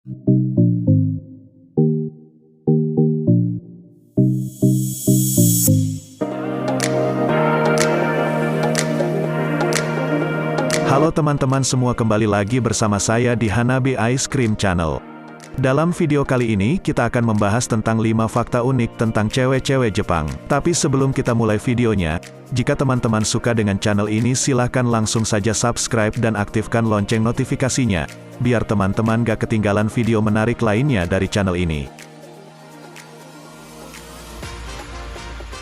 Halo teman-teman semua, kembali lagi bersama saya di Hanabi Ice Cream Channel. Dalam video kali ini kita akan membahas tentang 5 fakta unik tentang cewek-cewek Jepang. Tapi sebelum kita mulai videonya, jika teman-teman suka dengan channel ini silahkan langsung saja subscribe dan aktifkan lonceng notifikasinya, biar teman-teman gak ketinggalan video menarik lainnya dari channel ini.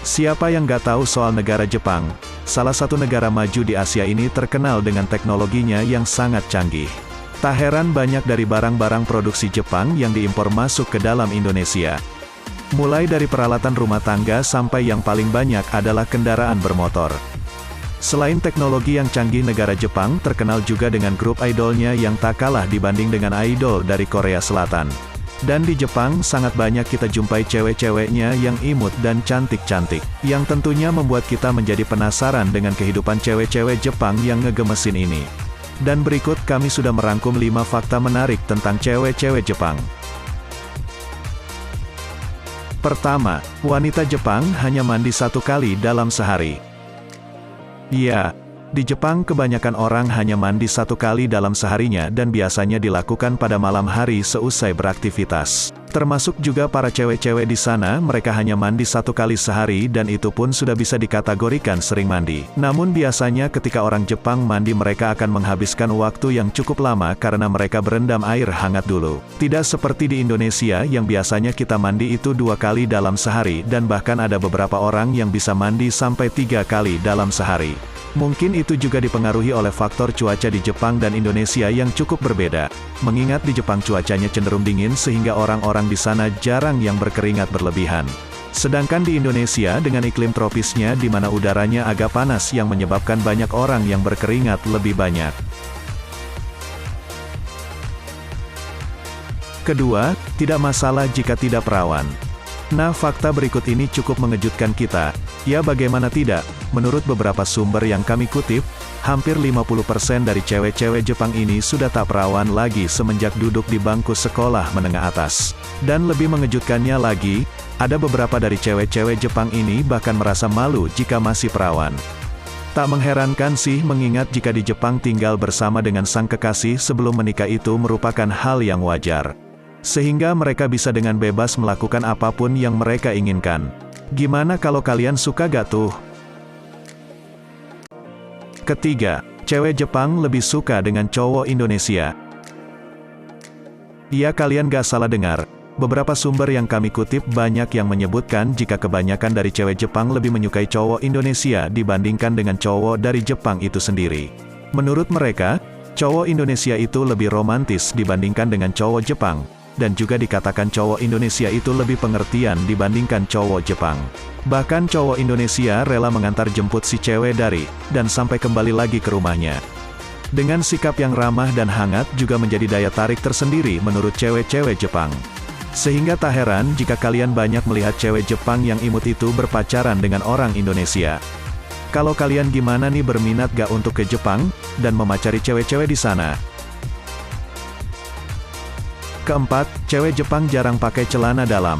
Siapa yang gak tahu soal negara Jepang? Salah satu negara maju di Asia ini terkenal dengan teknologinya yang sangat canggih. Tak heran banyak dari barang-barang produksi Jepang yang diimpor masuk ke dalam Indonesia. Mulai dari peralatan rumah tangga sampai yang paling banyak adalah kendaraan bermotor. Selain teknologi yang canggih, negara Jepang terkenal juga dengan grup idolnya yang tak kalah dibanding dengan idol dari Korea Selatan. Dan di Jepang sangat banyak kita jumpai cewek-ceweknya yang imut dan cantik-cantik, yang tentunya membuat kita menjadi penasaran dengan kehidupan cewek-cewek Jepang yang ngegemesin ini. Dan berikut kami sudah merangkum 5 fakta menarik tentang cewek-cewek Jepang. Pertama, wanita Jepang hanya mandi 1 kali dalam sehari. Ya, di Jepang kebanyakan orang hanya mandi 1 kali dalam seharinya dan biasanya dilakukan pada malam hari seusai beraktivitas. Termasuk juga para cewek-cewek di sana, mereka hanya mandi 1 kali sehari dan itu pun sudah bisa dikategorikan sering mandi. Namun biasanya ketika orang Jepang mandi mereka akan menghabiskan waktu yang cukup lama karena mereka berendam air hangat dulu. Tidak seperti di Indonesia yang biasanya kita mandi itu 2 kali dalam sehari dan bahkan ada beberapa orang yang bisa mandi sampai 3 kali dalam sehari. Mungkin itu juga dipengaruhi oleh faktor cuaca di Jepang dan Indonesia yang cukup berbeda. Mengingat di Jepang cuacanya cenderung dingin sehingga orang-orang di sana jarang yang berkeringat berlebihan. Sedangkan di Indonesia dengan iklim tropisnya di mana udaranya agak panas yang menyebabkan banyak orang yang berkeringat lebih banyak. Kedua, tidak masalah jika tidak perawan. Nah, fakta berikut ini cukup mengejutkan kita. Ya, bagaimana tidak? Menurut beberapa sumber yang kami kutip, hampir 50% dari cewek-cewek Jepang ini sudah tak perawan lagi semenjak duduk di bangku sekolah menengah atas. Dan lebih mengejutkannya lagi, ada beberapa dari cewek-cewek Jepang ini bahkan merasa malu jika masih perawan. Tak mengherankan sih, mengingat jika di Jepang tinggal bersama dengan sang kekasih sebelum menikah itu merupakan hal yang wajar. Sehingga mereka bisa dengan bebas melakukan apapun yang mereka inginkan. Gimana kalau kalian suka gak tuh? Ketiga, cewek Jepang lebih suka dengan cowok Indonesia. Iya, kalian gak salah dengar. Beberapa sumber yang kami kutip banyak yang menyebutkan jika kebanyakan dari cewek Jepang lebih menyukai cowok Indonesia dibandingkan dengan cowok dari Jepang itu sendiri. Menurut mereka, cowok Indonesia itu lebih romantis dibandingkan dengan cowok Jepang. Dan juga dikatakan cowok Indonesia itu lebih pengertian dibandingkan cowok Jepang. Bahkan cowok Indonesia rela mengantar jemput si cewek dari, dan sampai kembali lagi ke rumahnya. Dengan sikap yang ramah dan hangat juga menjadi daya tarik tersendiri menurut cewek-cewek Jepang. Sehingga tak heran jika kalian banyak melihat cewek Jepang yang imut itu berpacaran dengan orang Indonesia. Kalau kalian gimana nih, berminat gak untuk ke Jepang, dan memacari cewek-cewek di sana? Keempat, cewek Jepang jarang pakai celana dalam.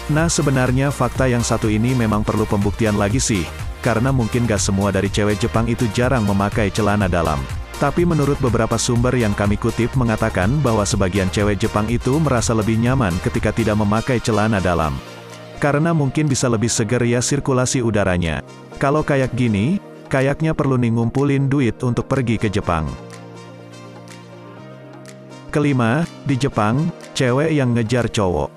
Nah, sebenarnya fakta yang satu ini memang perlu pembuktian lagi sih, karena mungkin gak semua dari cewek Jepang itu jarang memakai celana dalam. Tapi menurut beberapa sumber yang kami kutip mengatakan bahwa sebagian cewek Jepang itu merasa lebih nyaman ketika tidak memakai celana dalam. Karena mungkin bisa lebih seger ya sirkulasi udaranya. Kalau kayak gini, kayaknya perlu nih ngumpulin duit untuk pergi ke Jepang. Kelima, di Jepang, cewek yang ngejar cowok.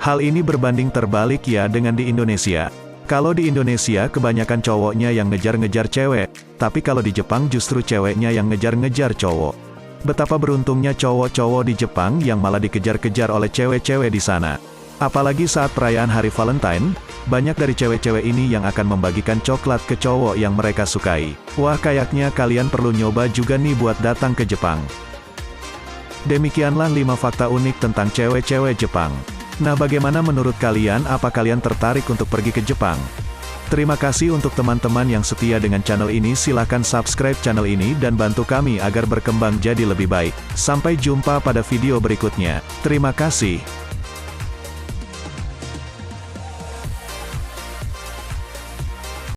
Hal ini berbanding terbalik ya dengan di Indonesia. Kalau di Indonesia kebanyakan cowoknya yang ngejar-ngejar cewek, tapi kalau di Jepang justru ceweknya yang ngejar-ngejar cowok. Betapa beruntungnya cowok-cowok di Jepang yang malah dikejar-kejar oleh cewek-cewek di sana. Apalagi saat perayaan Hari Valentine, banyak dari cewek-cewek ini yang akan membagikan coklat ke cowok yang mereka sukai. Wah, kayaknya kalian perlu nyoba juga nih buat datang ke Jepang. Demikianlah 5 fakta unik tentang cewek-cewek Jepang. Nah, bagaimana menurut kalian? Apa kalian tertarik untuk pergi ke Jepang? Terima kasih untuk teman-teman yang setia dengan channel ini. Silakan subscribe channel ini dan bantu kami agar berkembang jadi lebih baik. Sampai jumpa pada video berikutnya. Terima kasih.